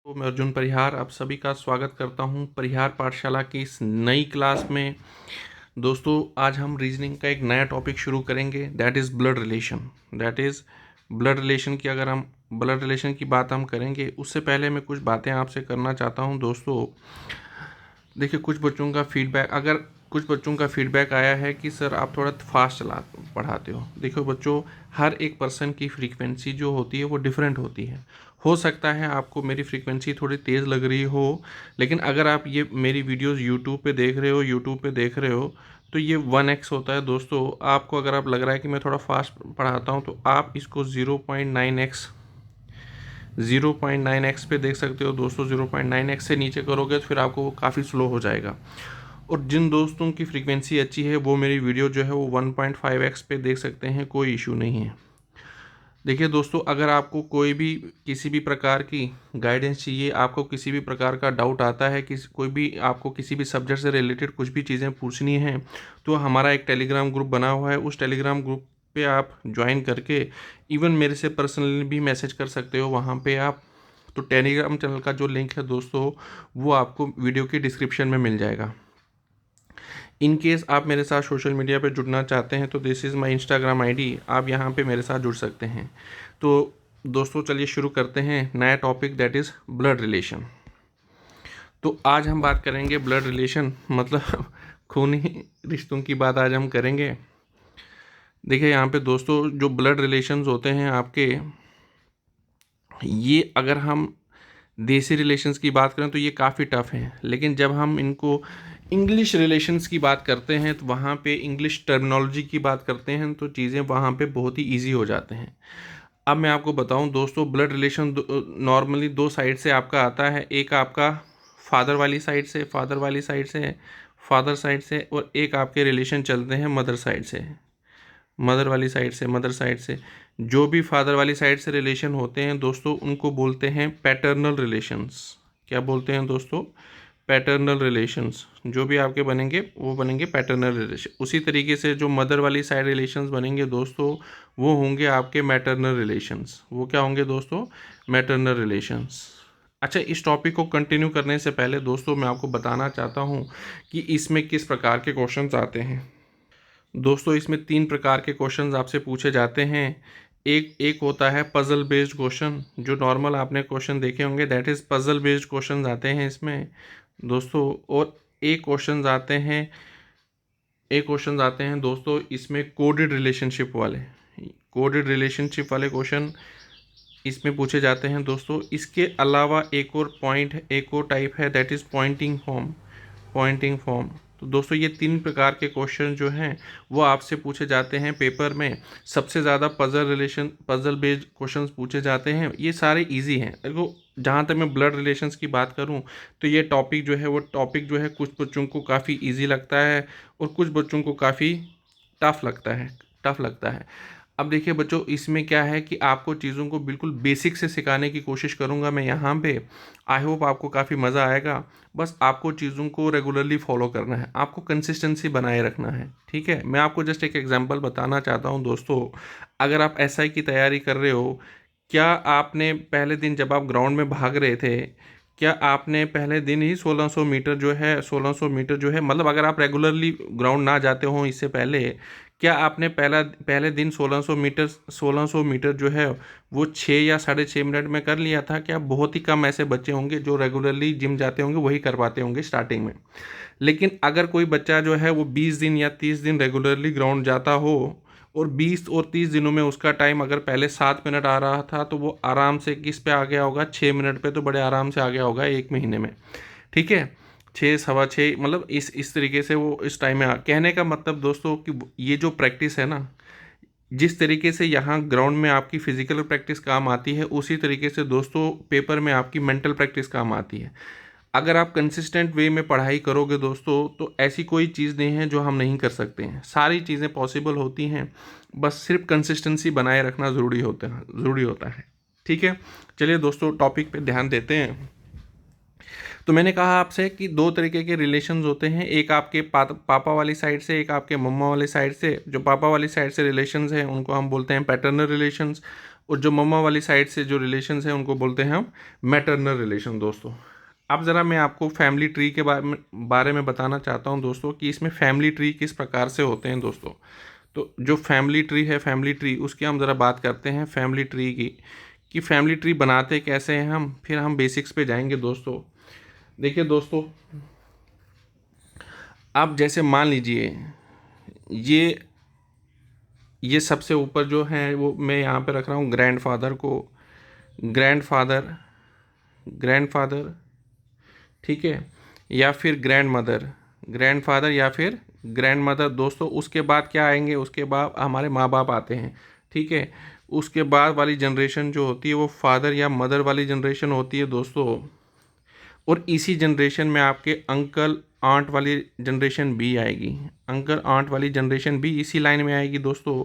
तो मैं अर्जुन परिहार आप सभी का स्वागत करता हूं परिहार पाठशाला की इस नई क्लास में। दोस्तों, आज हम रीजनिंग का एक नया टॉपिक शुरू करेंगे, दैट इज़ ब्लड रिलेशन। अगर हम ब्लड रिलेशन की बात हम करेंगे, उससे पहले मैं कुछ बातें आपसे करना चाहता हूं। दोस्तों देखिए, कुछ बच्चों का फीडबैक आया है कि सर आप थोड़ा फास्ट पढ़ाते हो। देखो बच्चों, हर एक पर्सन की फ्रीक्वेंसी जो होती है वो डिफरेंट होती है। हो सकता है आपको मेरी फ्रीक्वेंसी थोड़ी तेज़ लग रही हो, लेकिन अगर आप ये मेरी वीडियोस यूट्यूब पे देख रहे हो तो ये 1x होता है। दोस्तों, आपको अगर आप लग रहा है कि मैं थोड़ा फास्ट पढ़ाता हूँ तो आप इसको 0.9x पे देख सकते हो। दोस्तों 0.9x से नीचे करोगे तो फिर आपको वो काफ़ी स्लो हो जाएगा। और जिन दोस्तों की फ्रीक्वेंसी अच्छी है वो मेरी वीडियो जो है वो 1.5x पे देख सकते हैं, कोई इशू नहीं है। देखिए दोस्तों, अगर आपको कोई भी किसी भी प्रकार की गाइडेंस चाहिए, आपको किसी भी प्रकार का डाउट आता है, आपको किसी भी सब्जेक्ट से रिलेटेड कुछ भी चीज़ें पूछनी हैं, तो हमारा एक टेलीग्राम ग्रुप बना हुआ है। उस टेलीग्राम ग्रुप पे आप ज्वाइन करके इवन मेरे से पर्सनली भी मैसेज कर सकते हो वहाँ पे आप। तो टेलीग्राम चैनल का जो लिंक है दोस्तों, वो आपको वीडियो की डिस्क्रिप्शन में मिल जाएगा। इन केस आप मेरे साथ सोशल मीडिया पे जुड़ना चाहते हैं तो this is my Instagram ID, आप यहाँ पे मेरे साथ जुड़ सकते हैं। तो दोस्तों चलिए शुरू करते हैं नया topic, that is blood relation. तो आज हम बात करेंगे ब्लड रिलेशन मतलब खूनी रिश्तों की बात आज हम करेंगे। देखिए यहाँ पे दोस्तों, जो ब्लड रिलेशंस होते हैं आपके, ये अगर हम देसी रिलेशंस की बात करें तो ये काफ़ी टफ है, लेकिन जब हम इनको इंग्लिश रिलेशंस की बात करते हैं तो वहाँ पे इंग्लिश टर्मिनोलॉजी की बात करते हैं तो चीज़ें वहाँ पे बहुत ही इजी हो जाते हैं। अब मैं आपको बताऊं दोस्तों, ब्लड रिलेशन नॉर्मली दो साइड से आपका आता है। एक आपका फादर वाली साइड से फादर साइड से, और एक आपके रिलेशन चलते हैं मदर साइड से। जो भी फादर वाली साइड से रिलेशन होते हैं दोस्तों, उनको बोलते हैं पैटर्नल रिलेशंस। क्या बोलते हैं दोस्तों? Paternal relations. जो भी आपके बनेंगे वो बनेंगे पैटर्नल रिलेशन। उसी तरीके से जो मदर वाली साइड रिलेशंस बनेंगे दोस्तों, वो होंगे आपके मैटरनल रिलेशंस। वो क्या होंगे दोस्तों? Maternal relations. अच्छा, इस टॉपिक को कंटिन्यू करने से पहले दोस्तों मैं आपको बताना चाहता हूँ कि इसमें किस प्रकार के क्वेश्चंस आते हैं। दोस्तों इसमें 3 प्रकार के क्वेश्चंस आपसे पूछे जाते हैं। एक एक होता है पजल बेस्ड क्वेश्चन, जो नॉर्मल आपने क्वेश्चन देखे होंगे, that is puzzle based questions आते हैं इसमें दोस्तों। और एक क्वेश्चन आते हैं दोस्तों इसमें कोडेड रिलेशनशिप वाले क्वेश्चन इसमें पूछे जाते हैं दोस्तों। इसके अलावा एक और टाइप है, दैट इज़ पॉइंटिंग फॉर्म। तो दोस्तों ये 3 प्रकार के क्वेश्चन जो हैं वो आपसे पूछे जाते हैं पेपर में। सबसे ज़्यादा पजल बेस्ड क्वेश्चंस पूछे जाते हैं। ये सारे इजी हैं। देखो, जहाँ तक मैं ब्लड रिलेशंस की बात करूँ तो ये टॉपिक जो है कुछ बच्चों को काफ़ी इजी लगता है और कुछ बच्चों को काफ़ी टफ लगता है। अब देखिए बच्चों, इसमें क्या है कि आपको चीज़ों को बिल्कुल बेसिक से सिखाने की कोशिश करूँगा मैं यहाँ पे। आई होप आपको काफ़ी मज़ा आएगा। बस आपको चीज़ों को रेगुलरली फॉलो करना है, आपको कंसिस्टेंसी बनाए रखना है, ठीक है। मैं आपको जस्ट एक एग्जांपल बताना चाहता हूँ दोस्तों। अगर आप एसआई की तैयारी कर रहे हो, क्या आपने पहले दिन जब आप ग्राउंड में भाग रहे थे, क्या आपने पहले दिन ही 1600 मीटर जो है, मतलब अगर आप रेगुलरली ग्राउंड ना जाते हो इससे पहले, क्या आपने पहले दिन 1600 मीटर जो है वो 6 या 6.5 मिनट में कर लिया था? क्या बहुत ही कम ऐसे बच्चे होंगे जो रेगुलरली जिम जाते होंगे, वही कर पाते होंगे स्टार्टिंग में। लेकिन अगर कोई बच्चा जो है वो 20 दिन या 30 दिन रेगुलरली ग्राउंड जाता हो, और 20 और 30 दिनों में उसका टाइम अगर पहले 7 मिनट आ रहा था, तो वो आराम से किस पे आ गया होगा? 6 मिनट पे तो बड़े आराम से आ गया होगा 1 महीने में, ठीक है। 6 सवा 6, मतलब इस तरीके से वो इस टाइम में कहने का मतलब दोस्तों कि ये जो प्रैक्टिस है ना, जिस तरीके से यहाँ ग्राउंड में आपकी फिजिकल प्रैक्टिस काम आती है, उसी तरीके से दोस्तों पेपर में आपकी मेंटल प्रैक्टिस काम आती है। अगर आप कंसिस्टेंट वे में पढ़ाई करोगे दोस्तों, तो ऐसी कोई चीज़ नहीं है जो हम नहीं कर सकते हैं। सारी चीज़ें पॉसिबल होती हैं, बस सिर्फ कंसिस्टेंसी बनाए रखना ज़रूरी होता है, ठीक है। चलिए दोस्तों, टॉपिक पे ध्यान देते हैं। तो मैंने कहा आपसे कि 2 तरीके के रिलेशंस होते हैं, एक आपके पापा वाली साइड से, एक आपके मम्मा वाली साइड से। जो पापा वाली साइड से रिलेशंस हैं उनको हम बोलते हैं पैटर्नल रिलेशंस, और जो मम्मा वाली साइड से जो रिलेशंस हैं उनको बोलते हैं हम मैटरनल रिलेशन दोस्तों। अब ज़रा मैं आपको फैमिली ट्री के बारे में बताना चाहता हूँ दोस्तों कि इसमें फैमिली ट्री किस प्रकार से होते हैं दोस्तों। तो जो फैमिली ट्री है, फैमिली ट्री उसकी हम ज़रा बात करते हैं फैमिली ट्री की, कि फैमिली ट्री बनाते कैसे हैं हम, फिर हम बेसिक्स पे जाएंगे दोस्तों। देखिए दोस्तों, आप जैसे मान लीजिए ये सबसे ऊपर जो है वो मैं यहाँ पे रख रहा हूँ ग्रैंडफादर को, ग्रैंडफादर, ग्रैंडफादर, ठीक है, या फिर ग्रैंड मदर, ग्रैंडफादर या फिर ग्रैंड मदर दोस्तों। उसके बाद क्या आएंगे, उसके बाद हमारे माँ बाप आते हैं, ठीक है। उसके बाद वाली जनरेशन जो होती है वो फादर या मदर वाली जनरेशन होती है दोस्तों। और इसी जनरेशन में आपके अंकल आंट वाली जनरेशन भी आएगी, अंकल आंट वाली जनरेशन भी इसी लाइन में आएगी दोस्तों,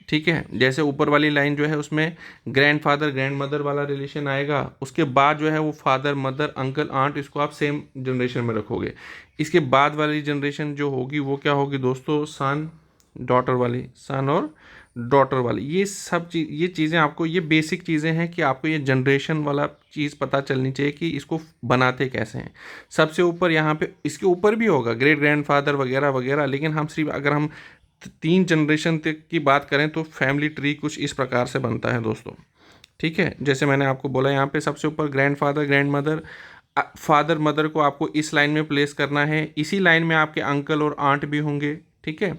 ठीक है। जैसे ऊपर वाली लाइन जो है उसमें ग्रैंडफादर ग्रैंड मदर वाला रिलेशन आएगा, उसके बाद जो है वो फादर मदर अंकल आंट, इसको आप सेम जनरेशन में रखोगे। इसके बाद वाली जनरेशन जो होगी वो क्या होगी दोस्तों, सन डॉटर वाली, सन और डॉटर वाली। ये सब ये चीज़ें आपको, ये बेसिक चीज़ें हैं कि आपको ये जनरेशन वाला चीज़ पता चलनी चाहिए कि इसको बनाते कैसे हैं। सबसे ऊपर यहाँ पे इसके ऊपर भी होगा ग्रेट ग्रैंडफादर वगैरह वगैरह, लेकिन हम सिर्फ अगर हम 3 जनरेशन तक की बात करें तो फैमिली ट्री कुछ इस प्रकार से बनता है दोस्तों, ठीक है। जैसे मैंने आपको बोला यहाँ पे सबसे ऊपर grandfather grand mother, father mother को आपको इस लाइन में प्लेस करना है, इसी लाइन में आपके अंकल और आंट भी होंगे, ठीक है।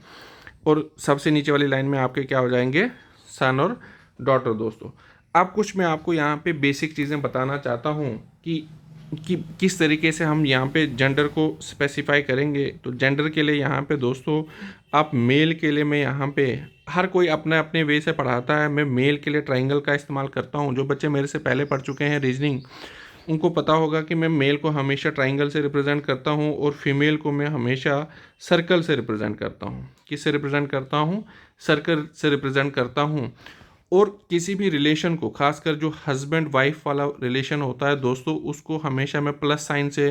और सबसे नीचे वाली लाइन में आपके क्या हो जाएंगे, सन और डॉटर दोस्तों। अब कुछ मैं आपको यहाँ पे बेसिक चीज़ें बताना चाहता हूँ कि किस तरीके से हम यहाँ पे जेंडर को स्पेसिफाई करेंगे। तो जेंडर के लिए यहाँ पे दोस्तों, आप मेल के लिए मैं यहाँ पे, हर कोई अपने अपने वे से पढ़ाता है, मैं मेल के लिए ट्राइंगल का इस्तेमाल करता हूँ। जो बच्चे मेरे से पहले पढ़ चुके हैं रीजनिंग, उनको पता होगा कि मैं मेल को हमेशा ट्राइंगल से रिप्रेजेंट करता हूँ और फीमेल को मैं हमेशा सर्कल से रिप्रेजेंट करता हूँ। किससे रिप्रेजेंट करता हूँ, सर्कल से रिप्रेजेंट करता हूँ। और किसी भी रिलेशन को, खासकर जो हस्बैंड वाइफ वाला रिलेशन होता है दोस्तों, उसको हमेशा मैं प्लस साइन से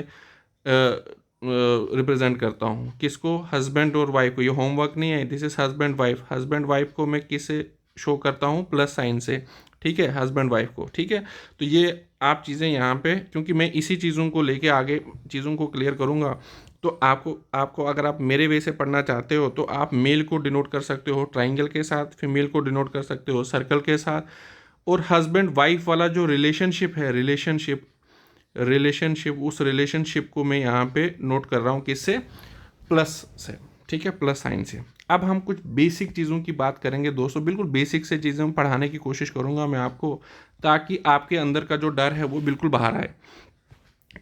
रिप्रेजेंट करता हूँ। किसको, हस्बैंड और वाइफ को। ये होमवर्क नहीं है, this is husband wife. Husband wife को मैं किससे शो करता हूँ, प्लस साइन से, ठीक है, हस्बैंड वाइफ को, ठीक है। तो ये आप चीज़ें यहाँ पे, क्योंकि मैं इसी चीज़ों को लेके आगे चीज़ों को क्लियर करूँगा, तो आपको अगर आप मेरे वे से पढ़ना चाहते हो तो आप मेल को डिनोट कर सकते हो ट्राइंगल के साथ, फीमेल को डिनोट कर सकते हो सर्कल के साथ। और हस्बैंड वाइफ वाला जो रिलेशनशिप है, रिलेशनशिप उस रिलेशनशिप को मैं यहाँ पे नोट कर रहा हूँ किससे, प्लस से, ठीक है, प्लस साइन से। अब हम कुछ बेसिक चीज़ों की बात करेंगे दोस्तों, बिल्कुल बेसिक से चीज़ें पढ़ाने की कोशिश करूँगा मैं आपको, ताकि आपके अंदर का जो डर है वो बिल्कुल बाहर आए,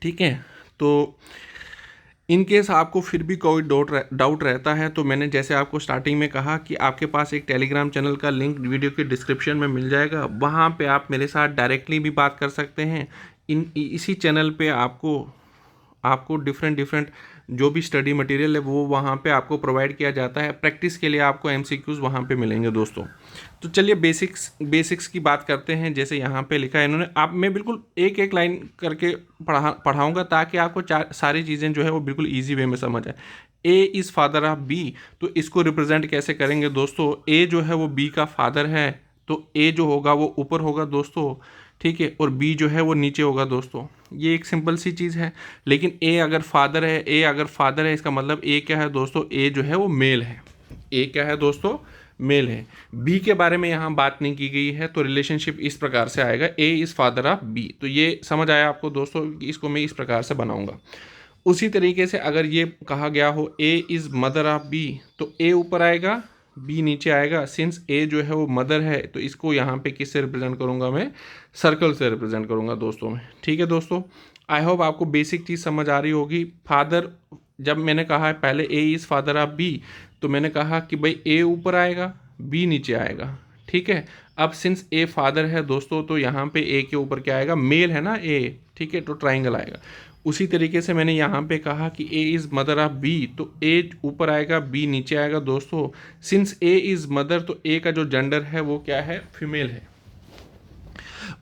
ठीक है। तो इन केस आपको फिर भी कोई डाउट रहता है तो मैंने जैसे आपको स्टार्टिंग में कहा कि आपके पास एक टेलीग्राम चैनल का लिंक वीडियो के डिस्क्रिप्शन में मिल जाएगा, वहाँ पे आप मेरे साथ डायरेक्टली भी बात कर सकते हैं। इसी चैनल पे आपको डिफरेंट जो भी स्टडी मटेरियल है वो वहाँ पे आपको प्रोवाइड किया जाता है। प्रैक्टिस के लिए आपको MCQs वहाँ पे मिलेंगे दोस्तों। तो चलिए बेसिक्स की बात करते हैं। जैसे यहाँ पे लिखा है इन्होंने, मैं बिल्कुल एक एक लाइन करके पढ़ाऊँगा ताकि आपको सारी चीज़ें जो है वो बिल्कुल ईजी वे में समझ आए। A is father of B, तो इसको रिप्रेजेंट कैसे करेंगे दोस्तों। ए जो है वो बी का फादर है, तो ए जो होगा वो ऊपर होगा दोस्तों, ठीक है, और बी जो है वो नीचे होगा दोस्तों। ये एक सिंपल सी चीज़ है। लेकिन ए अगर फादर है, इसका मतलब ए क्या है दोस्तों, ए जो है वो मेल है। ए क्या है दोस्तों, मेल है। बी के बारे में यहाँ बात नहीं की गई है, तो रिलेशनशिप इस प्रकार से आएगा, A is father of B. तो ये समझ आया आपको दोस्तों कि इसको मैं इस प्रकार से बनाऊंगा। उसी तरीके से अगर ये कहा गया हो A is mother of B, तो ए ऊपर आएगा, बी नीचे आएगा। सिंस ए जो है वो मदर है, तो इसको यहाँ पे किससे रिप्रेजेंट करूँगा, मैं सर्कल से रिप्रेजेंट करूँगा दोस्तों में, ठीक है दोस्तों। आई होप आपको बेसिक चीज़ समझ आ रही होगी। फादर, जब मैंने कहा है पहले A is father of B, तो मैंने कहा कि भाई ए ऊपर आएगा, बी नीचे आएगा, ठीक है। अब सिंस ए फादर है दोस्तों, तो यहाँ पे ए के ऊपर क्या आएगा, मेल है ना ए, ठीक है, तो ट्राइंगल आएगा। उसी तरीके से मैंने यहाँ पे कहा कि A is mother of B, तो ए ऊपर आएगा, बी नीचे आएगा दोस्तों। सिंस ए इज़ मदर, तो ए का जो जेंडर है वो क्या है, फीमेल है।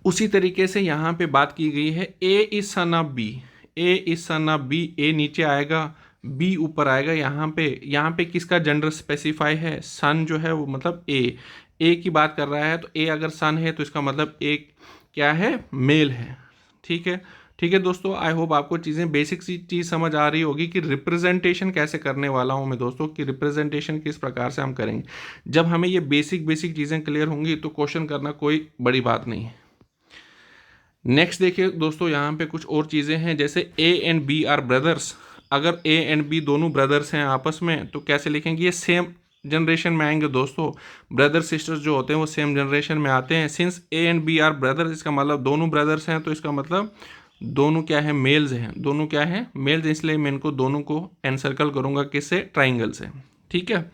उसी तरीके से यहाँ पे बात की गई है A is son of B, A is son of B, A नीचे आएगा, बी ऊपर आएगा। यहाँ पे किसका जेंडर स्पेसिफाई है, सन जो है वो मतलब ए ए की बात कर रहा है तो ए अगर सन है तो इसका मतलब ए क्या है, मेल है। ठीक है, ठीक है दोस्तों, आई होप आपको चीज़ें बेसिक सी चीज़ समझ आ रही होगी कि रिप्रेजेंटेशन कैसे करने वाला हूँ मैं दोस्तों, कि रिप्रेजेंटेशन किस प्रकार से हम करेंगे। जब हमें ये बेसिक बेसिक चीज़ें क्लियर होंगी तो क्वेश्चन करना कोई बड़ी बात नहीं है। नेक्स्ट देखिए दोस्तों, यहाँ पे कुछ और चीज़ें हैं, जैसे A and B are brothers. अगर ए एंड बी दोनों ब्रदर्स हैं आपस में तो कैसे लिखेंगे, ये सेम जनरेशन में आएंगे दोस्तों। ब्रदर सिस्टर्स जो होते हैं वो सेम जनरेशन में आते हैं। Since A and B are brothers, इसका मतलब दोनों ब्रदर्स हैं, तो इसका मतलब दोनों क्या है, मेल्स हैं। दोनों क्या है, मेल्स, इसलिए मैं इनको दोनों को एनसर्कल करूंगा किससे, ट्राइंगल से। ठीक है,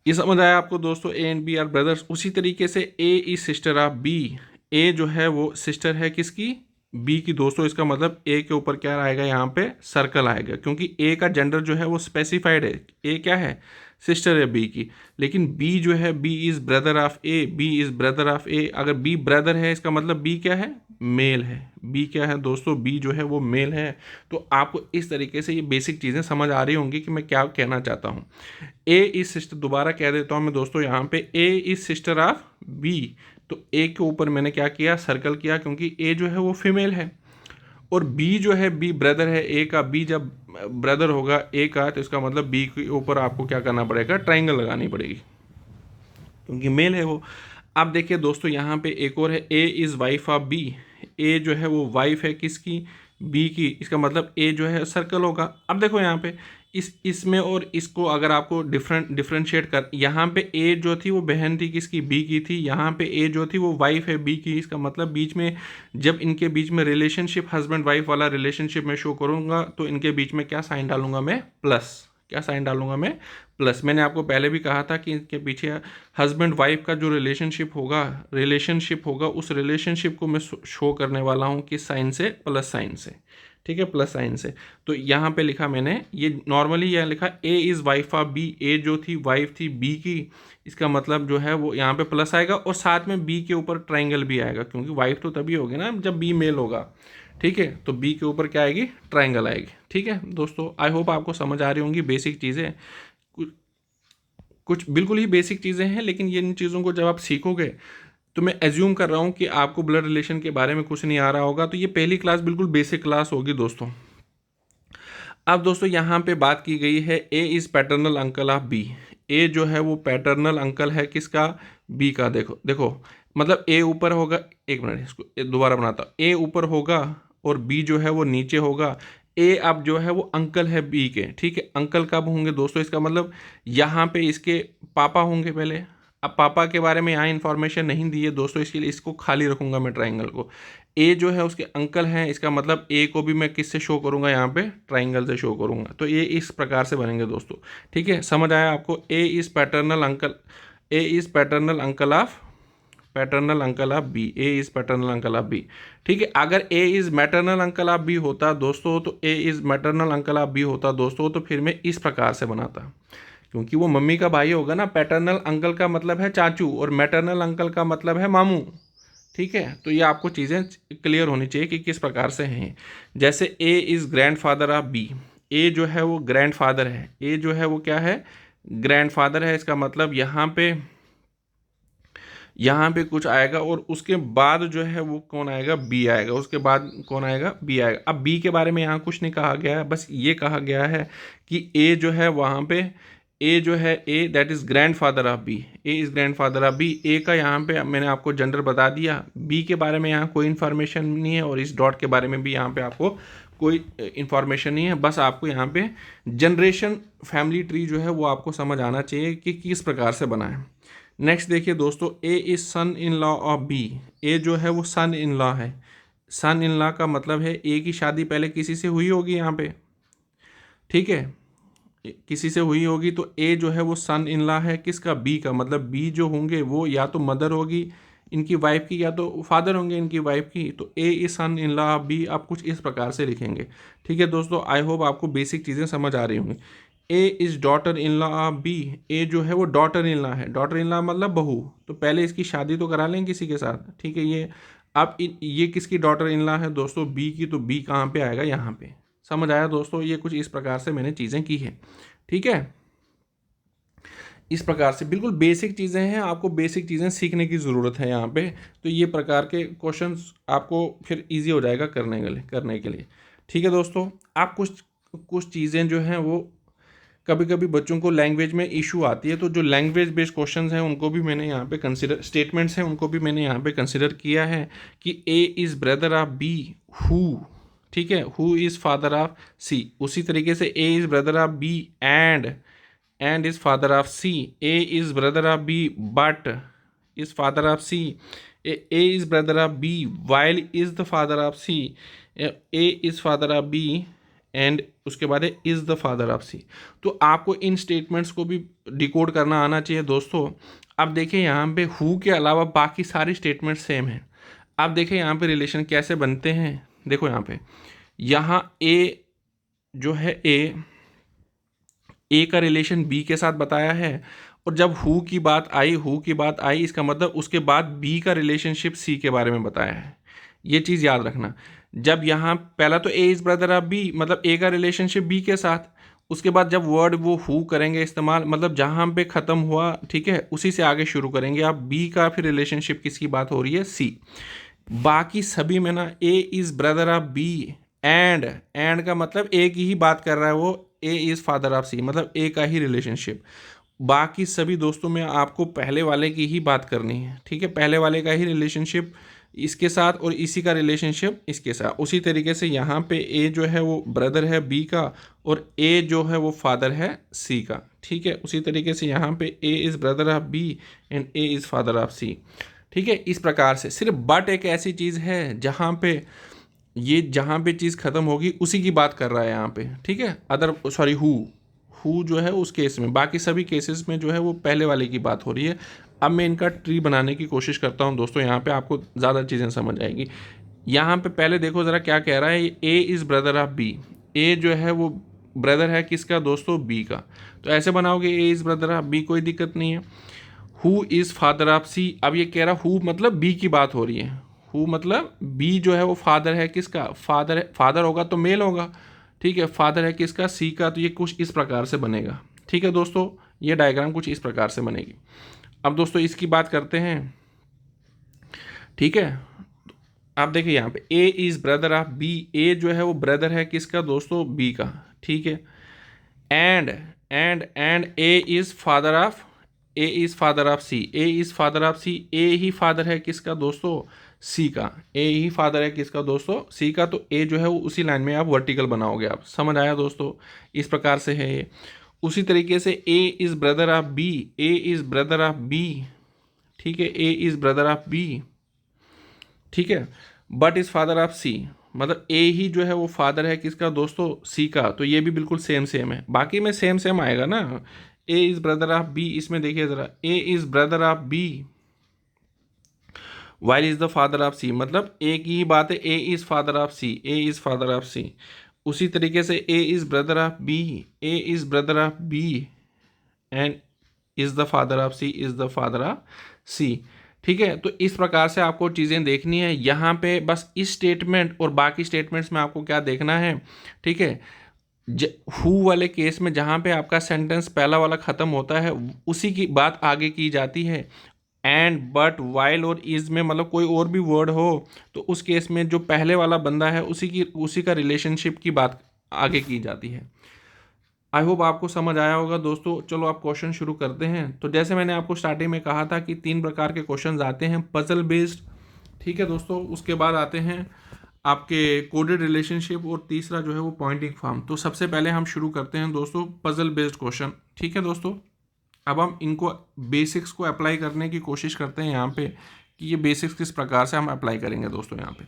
ये समझ आया आपको दोस्तों, A and B are brothers. उसी तरीके से A is sister of B. A जो है वो सिस्टर है किसकी, बी की दोस्तों। इसका मतलब ए के ऊपर क्या आएगा, यहाँ पे सर्कल आएगा, क्योंकि ए का जेंडर जो है वो स्पेसिफाइड है। ए क्या है, सिस्टर है बी की। लेकिन बी जो है, B is brother of A, B is brother of A. अगर बी ब्रदर है इसका मतलब बी क्या है, मेल है। बी क्या है दोस्तों, बी जो है वो मेल है। तो आपको इस तरीके से ये बेसिक चीज़ें समझ आ रही होंगी कि मैं क्या कहना चाहता हूँ। ए इज सिस्टर, दोबारा कह देता हूँ मैं दोस्तों, यहाँ पे A is sister of B. तो ए के ऊपर मैंने क्या किया, सर्कल किया, क्योंकि ए जो है वो फीमेल है। और बी जो है, बी ब्रदर है ए का। बी जब ब्रदर होगा ए का तो इसका मतलब बी के ऊपर आपको क्या करना पड़ेगा, ट्राइंगल लगानी पड़ेगी, क्योंकि मेल है वो। अब देखिए दोस्तों, यहाँ पे एक और है, A is wife of B. A जो है वो वाइफ है किसकी, बी की। इसका मतलब ए जो है सर्कल होगा। अब देखो यहाँ पे इसमें और इसको अगर आपको डिफरेंशिएट कर, यहाँ पे ए जो थी वो बहन थी किसकी, बी की थी। यहाँ पे ए जो थी वो वाइफ है बी की। इसका मतलब बीच में, जब इनके बीच में रिलेशनशिप, हस्बैंड वाइफ वाला रिलेशनशिप में शो करूँगा तो इनके बीच में क्या साइन डालूंगा मैं, प्लस। क्या साइन डालूंगा मैं, प्लस। मैंने आपको पहले भी कहा था कि इनके पीछे हस्बैंड वाइफ का जो रिलेशनशिप होगा उस रिलेशनशिप को मैं शो करने वाला हूँ किस साइन से, प्लस साइन से। ठीक है, प्लस साइन से। तो यहाँ पे लिखा मैंने, ये नॉर्मली यह लिखा, A is wife of B. A जो थी वाइफ थी बी की। इसका मतलब जो है वो यहाँ पे प्लस आएगा, और साथ में बी के ऊपर ट्राइंगल भी आएगा, क्योंकि वाइफ तो तभी होगी ना जब बी मेल होगा। ठीक है, तो बी के ऊपर क्या आएगी, ट्राइंगल आएगी। ठीक है दोस्तों, आई होप आपको समझ आ रही होंगी बेसिक चीज़ें। कुछ बिल्कुल ही बेसिक चीज़ें हैं, लेकिन ये इन चीज़ों को जब आप सीखोगे तो मैं एज्यूम कर रहा हूँ कि आपको ब्लड रिलेशन के बारे में कुछ नहीं आ रहा होगा। तो ये पहली क्लास बिल्कुल बेसिक क्लास होगी दोस्तों। अब दोस्तों यहाँ पे बात की गई है, A is paternal uncle of B. A जो है वो पैटर्नल अंकल है किसका, बी का। देखो देखो, मतलब ए ऊपर होगा, एक मिनट इसको दोबारा बनाता हूँ। ए ऊपर होगा और बी जो है वो नीचे होगा। ए अब जो है वो अंकल है बी के। ठीक है, अंकल कब होंगे दोस्तों, इसका मतलब यहाँ पे इसके पापा होंगे पहले। अब पापा के बारे में यहाँ इन्फॉर्मेशन नहीं दी है दोस्तों, इसके लिए इसको खाली रखूंगा मैं ट्राइंगल को। ए जो है उसके अंकल हैं, इसका मतलब ए को भी मैं किससे शो करूंगा, यहाँ पे ट्राइंगल से शो करूंगा। तो ये इस प्रकार से बनेंगे दोस्तों। ठीक है, समझ आया आपको। A is paternal uncle, A is paternal uncle of B. A is paternal uncle of B. ठीक है, अगर A is maternal uncle of B होता दोस्तों, तो A is maternal uncle of B होता दोस्तों, तो फिर मैं इस प्रकार से बनाता, क्योंकि वो मम्मी का भाई होगा ना। पैटर्नल अंकल का मतलब है चाचू, और मैटरनल अंकल का मतलब है मामू। ठीक है, तो ये आपको चीज़ें क्लियर होनी चाहिए कि किस प्रकार से हैं। जैसे A is grandfather of B. A जो है वो ग्रैंडफादर है। ए जो है वो क्या है, ग्रैंडफादर है। इसका मतलब यहाँ पे कुछ आएगा, और उसके बाद जो है वो कौन आएगा, बी आएगा। उसके बाद कौन आएगा, बी आएगा। अब बी के बारे में यहाँ कुछ नहीं कहा गया है, बस ये कहा गया है कि ए जो है वहाँ पे, ए जो है, A that is grandfather of B. A is grandfather of B. A का यहाँ पे मैंने आपको जेंडर बता दिया। बी के बारे में यहाँ कोई इन्फॉर्मेशन नहीं है, और इस डॉट के बारे में भी यहाँ पे आपको कोई इन्फॉर्मेशन नहीं है। बस आपको यहाँ पे जनरेशन फैमिली ट्री जो है वो आपको समझ आना चाहिए कि किस प्रकार से बना है। नेक्स्ट देखिए दोस्तों, A is son in law of B. A जो है वो सन इन लॉ है। सन इन लॉ का मतलब है ए की शादी पहले किसी से हुई होगी यहाँ पे। ठीक है, किसी से हुई होगी, तो ए जो है वो सन इन लॉ है किसका, बी का। मतलब बी जो होंगे वो या तो मदर होगी इनकी वाइफ की, या तो फादर होंगे इनकी वाइफ की। तो A is son in law of B, आप कुछ इस प्रकार से लिखेंगे। ठीक है दोस्तों, आई होप आपको बेसिक चीज़ें समझ आ रही होंगी। A is daughter in law of B. A जो है वो डॉटर इन लॉ है। डॉटर इन लॉ मतलब बहू। तो पहले इसकी शादी तो करा लें किसी के साथ। ठीक है, ये अब ये किसकी डॉटर इन लॉ है दोस्तों, बी की। तो बी कहाँ पे आएगा, यहाँ पे। समझ आया दोस्तों, ये कुछ इस प्रकार से मैंने चीज़ें की है। ठीक है, इस प्रकार से बिल्कुल बेसिक चीज़ें हैं, आपको बेसिक चीज़ें सीखने की ज़रूरत है यहाँ पे। तो ये प्रकार के क्वेश्चंस आपको फिर इजी हो जाएगा करने के लिए। ठीक है दोस्तों, आप कुछ कुछ चीज़ें जो हैं वो कभी कभी बच्चों को लैंग्वेज में इशू आती है, तो जो लैंग्वेज बेस्ड क्वेश्चंस हैं उनको भी मैंने यहाँ पे कंसिडर, स्टेटमेंट्स हैं उनको भी मैंने यहाँ पे कंसिडर किया है कि A is brother of B, who, ठीक है, who is father of C. उसी तरीके से A is brother of B and is father of C, A is brother of B but is father of C, A is brother of B while is the father of C, A is father of B and उसके बाद है is the father of C. तो आपको इन statements को भी decode करना आना चाहिए दोस्तों। अब देखिए यहाँ पे हु के अलावा बाकी सारी स्टेटमेंट सेम हैं। आप देखिए यहाँ पे रिलेशन कैसे बनते हैं। देखो यहाँ ए जो है ए का रिलेशन बी के साथ बताया है, और जब हु की बात आई इसका मतलब उसके बाद बी का रिलेशनशिप सी के बारे में बताया है। ये चीज़ याद रखना। जब यहाँ पहला तो A is brother of B, मतलब ए का रिलेशनशिप बी के साथ, उसके बाद जब वर्ड वो हु करेंगे इस्तेमाल, मतलब जहाँ पे ख़त्म हुआ, ठीक है, उसी से आगे शुरू करेंगे आप। बी का फिर रिलेशनशिप किसकी बात हो रही है, सी। बाकी सभी में ना A is brother of B and का मतलब ए की ही बात कर रहा है वो, ए इज़ फादर ऑफ सी, मतलब ए का ही रिलेशनशिप। बाकी सभी दोस्तों में आपको पहले वाले की ही बात करनी है, ठीक है, पहले वाले का ही रिलेशनशिप इसके साथ और इसी का रिलेशनशिप इसके साथ। उसी तरीके से यहाँ पे ए जो है वो ब्रदर है बी का और ए जो है वो फादर है सी का, ठीक है। उसी तरीके से यहाँ पे A is brother of B and A is father of C, ठीक है। इस प्रकार से सिर्फ बट एक ऐसी चीज़ है जहाँ पे जहाँ पे चीज़ ख़त्म होगी उसी की बात कर रहा है यहाँ पे, ठीक है। हु जो है उस केस में, बाकी सभी केसेस में जो है वो पहले वाले की बात हो रही है। अब मैं इनका ट्री बनाने की कोशिश करता हूँ दोस्तों, यहाँ पे आपको ज़्यादा चीज़ें समझ आएगी। यहाँ पे पहले देखो ज़रा क्या कह रहा है, A is brother of B. A जो है वो ब्रदर है किसका दोस्तों, बी का। तो ऐसे बनाओगे A is brother of B, कोई दिक्कत नहीं है। Who is father of C, अब ये कह रहा हु मतलब बी की बात हो रही है। हु मतलब बी जो है वो फादर है किसका, फादर होगा तो मेल होगा, ठीक है, फादर है किसका, सी का। तो ये कुछ इस प्रकार से बनेगा, ठीक है दोस्तों, ये डायग्राम कुछ इस प्रकार से बनेगी। अब दोस्तों इसकी बात करते हैं, ठीक है। आप देखिए यहाँ पे A is brother of B, A जो है वो ब्रदर है किसका दोस्तों, बी का, ठीक है। And A is father of C, A is father of C, A ही फादर है किसका दोस्तों, सी का। ए ही फादर है किसका दोस्तों, सी का। तो ए जो है वो उसी लाइन में आप वर्टिकल बनाओगे। आप समझ आया दोस्तों, इस प्रकार से है ये। उसी तरीके से A is brother of B, A is brother of B, ठीक है, A is brother of B, ठीक है, but is father of C, मतलब ए ही जो है वो फादर है किसका दोस्तों, सी का। तो ये भी बिल्कुल सेम सेम है, बाकी में सेम सेम आएगा ना। A is brother of B, इसमें देखिए ज़रा, A is brother of B while is the father of C, मतलब ए की ही बात है, A is father of C, A is father of C. उसी तरीके से A is brother of B, A is brother of B and is the father of C, is the father of C, ठीक है। तो इस प्रकार से आपको चीज़ें देखनी है यहाँ पे। बस इस स्टेटमेंट और बाकी स्टेटमेंट्स में आपको क्या देखना है, ठीक है। हु वाले केस में जहाँ पे आपका सेंटेंस पहला वाला ख़त्म होता है उसी की बात आगे की जाती है। एंड बट वाइल और इज़ में मतलब कोई और भी वर्ड हो तो उस केस में जो पहले वाला बंदा है उसी का रिलेशनशिप की बात आगे की जाती है। आई होप आपको समझ आया होगा दोस्तों। चलो आप क्वेश्चन शुरू करते हैं। तो जैसे मैंने आपको स्टार्टिंग में कहा था कि 3 प्रकार के क्वेश्चन आते हैं, पजल बेस्ड, ठीक है दोस्तों। उसके बाद आते हैं आपके कोडेड रिलेशनशिप और तीसरा जो है वो पॉइंटिंग फॉर्म। तो सबसे पहले हम शुरू करते हैं दोस्तों पजल बेस्ड क्वेश्चन, ठीक है दोस्तों। अब हम इनको बेसिक्स को अप्लाई करने की कोशिश करते हैं यहाँ पे कि ये बेसिक्स किस प्रकार से हम अप्लाई करेंगे दोस्तों। यहाँ पे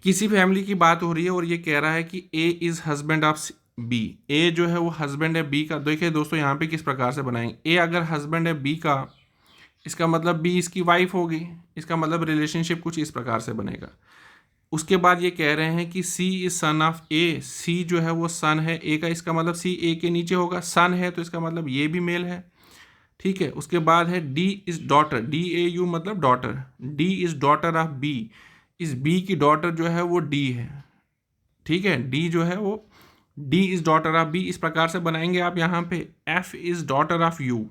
किसी फैमिली की बात हो रही है और ये कह रहा है कि A is husband of B, A जो है वो हस्बैंड है बी का। देखिए दोस्तों यहाँ पे किस प्रकार से बनाएंगे, ए अगर हस्बैंड है बी का, इसका मतलब बी इसकी वाइफ होगी, इसका मतलब रिलेशनशिप कुछ इस प्रकार से बनेगा। उसके बाद ये कह रहे हैं कि सी इज सन ऑफ ए, सी जो है वो सन है ए का, इसका मतलब सी ए के नीचे होगा, सन है तो इसका मतलब ये भी मेल है, ठीक है। उसके बाद है D is daughter, D A U मतलब daughter, D is daughter of B, इस बी की डॉटर जो है वो डी है, ठीक है, डी जो है वो D is daughter of B. इस प्रकार से बनाएंगे आप यहाँ पे। F is daughter of U,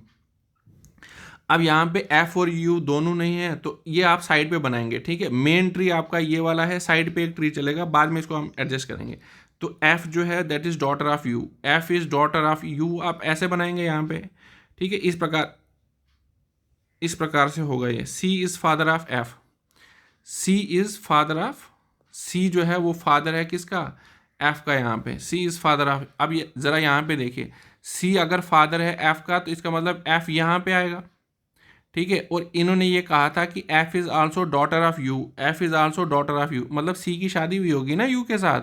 अब यहाँ पे एफ और यू दोनों नहीं है तो ये आप साइड पे बनाएंगे, ठीक है। मेन ट्री आपका ये वाला है, साइड पे एक ट्री चलेगा, बाद में इसको हम एडजस्ट करेंगे। तो एफ जो है that is daughter of you, F is daughter of you, आप ऐसे बनाएंगे यहाँ पे, ठीक है। इस प्रकार से होगा ये। C is father of F, C is father of, C जो है वो फादर है किसका, एफ का। यहाँ पे सी इज फादर ऑफ, अब ये जरा यहाँ पे देखिए, सी अगर फादर है एफ का तो इसका मतलब एफ यहाँ पे आएगा, ठीक है। और इन्होंने ये कहा था कि F is also daughter of you, F is also daughter of you, मतलब सी की शादी हुई होगी ना यू के साथ,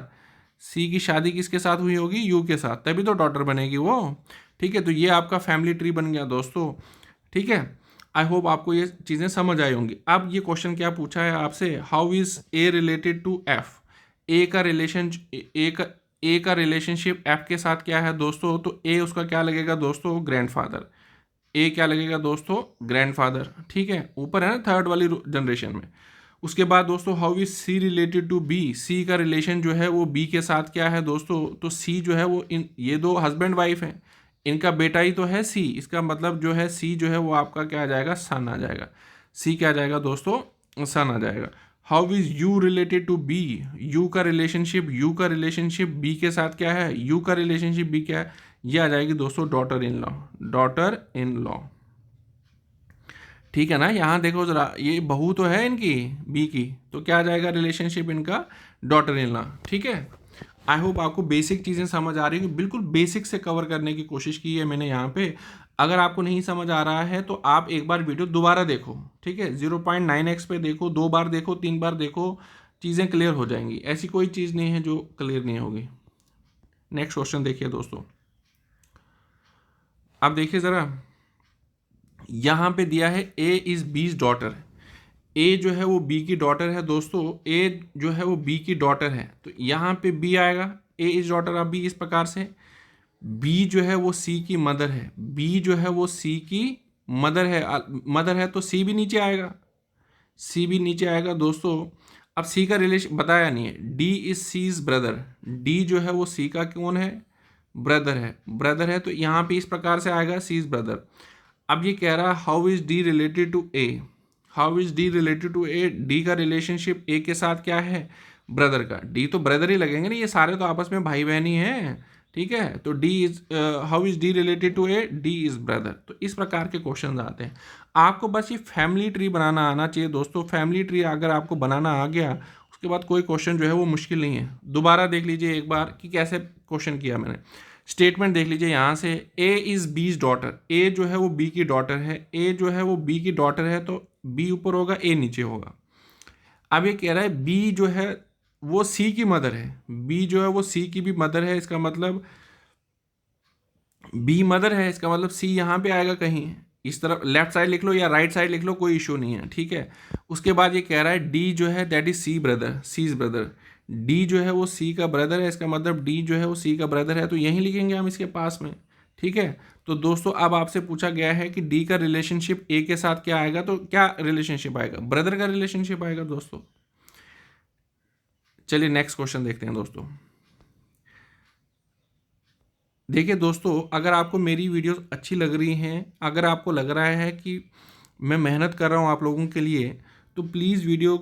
सी की शादी किसके साथ हुई होगी, यू के साथ, तभी तो डॉटर बनेगी वो, ठीक है। तो ये आपका फैमिली ट्री बन गया दोस्तों, ठीक है। आई होप आपको ये चीज़ें समझ आई होंगी। अब ये क्वेश्चन क्या पूछा है आपसे, how is A related to F, A का रिलेशनशिप एफ के साथ क्या है दोस्तों, तो ए उसका क्या लगेगा दोस्तों, ग्रैंडफादर। ए क्या लगेगा दोस्तों, ग्रैंडफादर, ठीक है। ऊपर है ना थर्ड वाली जनरेशन में। उसके बाद दोस्तों how is C related to B, C का रिलेशन जो है वो बी के साथ क्या है दोस्तों, तो सी जो है वो ये दो हस्बैंड वाइफ हैं, इनका बेटा ही तो है सी, इसका मतलब जो है सी जो है वो आपका क्या आ जाएगा, सन आ जाएगा। सी क्या आ जाएगा दोस्तों, सन आ जाएगा। How is U related to B, U का रिलेशनशिप बी के साथ क्या है, यू का रिलेशनशिप बी क्या है, ये आ जाएगी दोस्तों daughter in law, daughter in law, ठीक है ना। यहाँ देखो जरा, ये बहू तो है इनकी बी की, तो क्या आ जाएगा रिलेशनशिप इनका, डॉटर इन लॉ, ठीक है। आई होप आपको बेसिक चीज़ें समझ आ रही हैं, बिल्कुल बेसिक से कवर करने की कोशिश की है मैंने यहाँ पे। अगर आपको नहीं समझ आ रहा है तो आप एक बार वीडियो दोबारा देखो, ठीक है, 0.9x पे देखो, 2 बार देखो, 3 बार देखो, चीज़ें क्लियर हो जाएंगी। ऐसी कोई चीज़ नहीं है जो क्लियर नहीं होगी। नेक्स्ट क्वेश्चन देखिए दोस्तों, अब देखिए ज़रा, यहाँ पे दिया है ए इज़ बीज डॉटर, ए जो है वो बी की डॉटर है दोस्तों, ए जो है वो बी की डॉटर है, तो यहाँ पे बी आएगा, ए इज डॉटर ऑफ बी, इस प्रकार से। बी जो है वो सी की मदर है, बी जो है वो सी की मदर है तो सी भी नीचे आएगा, सी भी नीचे आएगा दोस्तों। अब सी का रिलेशन बताया नहीं है, D is C is brother, D जो है वो सी का कौन है, ब्रदर है, तो यहाँ पे इस प्रकार से आएगा सी इज ब्रदर। अब ये कह रहा है how is D related to A, how is D related to A, D का रिलेशनशिप ए के साथ क्या है, ब्रदर का, डी तो ब्रदर ही लगेंगे ना, ये सारे तो आपस में भाई बहन ही हैं, ठीक है। तो D is how is D related to A, D is brother. तो इस प्रकार के क्वेश्चन आते हैं। आपको बस ये फैमिली ट्री बनाना आना चाहिए दोस्तों। फैमिली ट्री अगर आपको बनाना आ गया, उसके बाद कोई क्वेश्चन जो है वो मुश्किल नहीं है। दोबारा देख लीजिए एक बार कि कैसे क्वेश्चन किया मैंने। स्टेटमेंट देख लीजिए यहाँ से, ए इज बीज डॉटर, ए जो है वो बी की डॉटर है, ए जो है वो बी की डॉटर है, तो बी ऊपर होगा ए नीचे होगा। अब ये कह रहा है बी जो है वो सी की मदर है, बी जो है वो सी की भी मदर है, इसका मतलब बी मदर है, इसका मतलब सी यहाँ पे आएगा कहीं, इस तरफ लेफ्ट साइड लिख लो या राइट साइड लिख लो, कोई इशू नहीं है, ठीक है। उसके बाद ये कह रहा है डी जो है that is C brother, C is brother, D जो है वो सी का ब्रदर है, इसका मतलब डी जो है वो सी का ब्रदर है, तो यहीं लिखेंगे हम इसके पास में, ठीक है। तो दोस्तों अब आपसे पूछा गया है कि डी का रिलेशनशिप ए के साथ क्या आएगा, तो क्या रिलेशनशिप आएगा, ब्रदर का रिलेशनशिप आएगा दोस्तों। चलिए नेक्स्ट क्वेश्चन देखते हैं दोस्तों। देखिए दोस्तों, अगर आपको मेरी वीडियोस अच्छी लग रही हैं, अगर आपको लग रहा है कि मैं मेहनत कर रहा हूँ आप लोगों के लिए, तो प्लीज़ वीडियो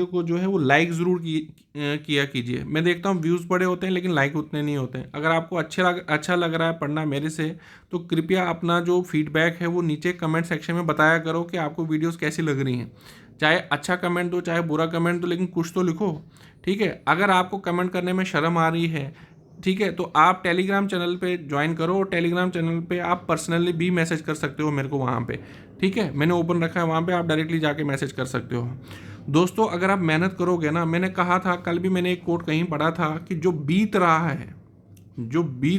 को जो है वो लाइक ज़रूर किया कीजिए। मैं देखता हूँ व्यूज़ बड़े होते हैं लेकिन लाइक उतने नहीं होते हैं। अगर आपको अच्छा लग रहा है पढ़ना मेरे से, तो कृपया अपना जो फीडबैक है वो नीचे कमेंट सेक्शन में बताया करो कि आपको वीडियोस कैसी लग रही हैं। चाहे अच्छा कमेंट दो चाहे बुरा कमेंट दो, लेकिन कुछ तो लिखो, ठीक है। अगर आपको कमेंट करने में शर्म आ रही है, ठीक है, तो आप टेलीग्राम चैनल पे ज्वाइन करो, और टेलीग्राम चैनल पे आप पर्सनली भी मैसेज कर सकते हो मेरे को वहाँ पे, ठीक है। मैंने ओपन रखा है वहाँ पे, आप डायरेक्टली जाके मैसेज कर सकते हो दोस्तों। अगर आप मेहनत करोगे ना, मैंने कहा था कल भी, मैंने एक कोट कहीं पढ़ा था कि जो बीत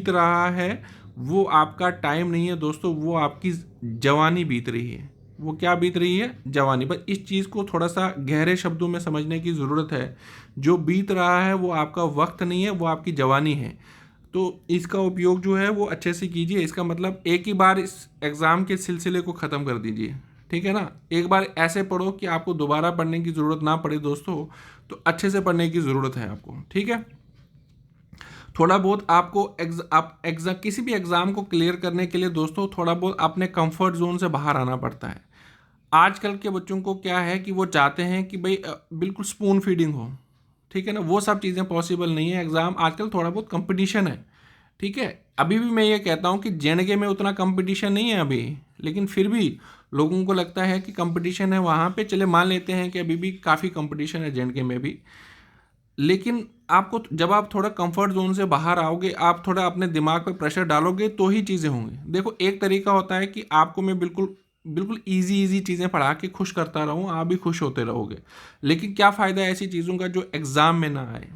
रहा है वो आपका टाइम नहीं है दोस्तों, वो आपकी जवानी बीत रही है। वो क्या बीत रही है, जवानी। बस इस चीज़ को थोड़ा सा गहरे शब्दों में समझने की ज़रूरत है। जो बीत रहा है वो आपका वक्त नहीं है, वो आपकी जवानी है। तो इसका उपयोग जो है वो अच्छे से कीजिए। इसका मतलब एक ही बार इस एग्ज़ाम के सिलसिले को ख़त्म कर दीजिए, ठीक है ना। एक बार ऐसे पढ़ो कि आपको दोबारा पढ़ने की ज़रूरत ना पड़े दोस्तों, तो अच्छे से पढ़ने की ज़रूरत है आपको, ठीक है। थोड़ा बहुत आपको आप एग्जाम किसी भी एग्ज़ाम को क्लियर करने के लिए दोस्तों थोड़ा बहुत अपने कंफर्ट जोन से बाहर आना पड़ता है। आजकल के बच्चों को क्या है कि वो चाहते हैं कि भाई बिल्कुल स्पून फीडिंग हो, ठीक है ना, वो सब चीज़ें पॉसिबल नहीं है। एग्ज़ाम आजकल थोड़ा बहुत कंपटीशन है, ठीक है। अभी भी मैं ये कहता हूँ कि जेएनके में उतना कंपटीशन नहीं है अभी, लेकिन फिर भी लोगों को लगता है कि कंपटीशन है वहाँ पे। चले मान लेते हैं कि अभी भी काफ़ी कंपटीशन है जेएनके में भी, लेकिन आपको जब आप थोड़ा कंफर्ट जोन से बाहर आओगे, आप थोड़ा अपने दिमाग पे प्रेशर डालोगे तो ही चीज़ें होंगी। देखो एक तरीका होता है कि आपको मैं बिल्कुल बिल्कुल इजी इजी चीज़ें पढ़ा के खुश करता रहूँ, आप भी खुश होते रहोगे, लेकिन क्या फ़ायदा है ऐसी चीज़ों का जो एग्ज़ाम में ना आए,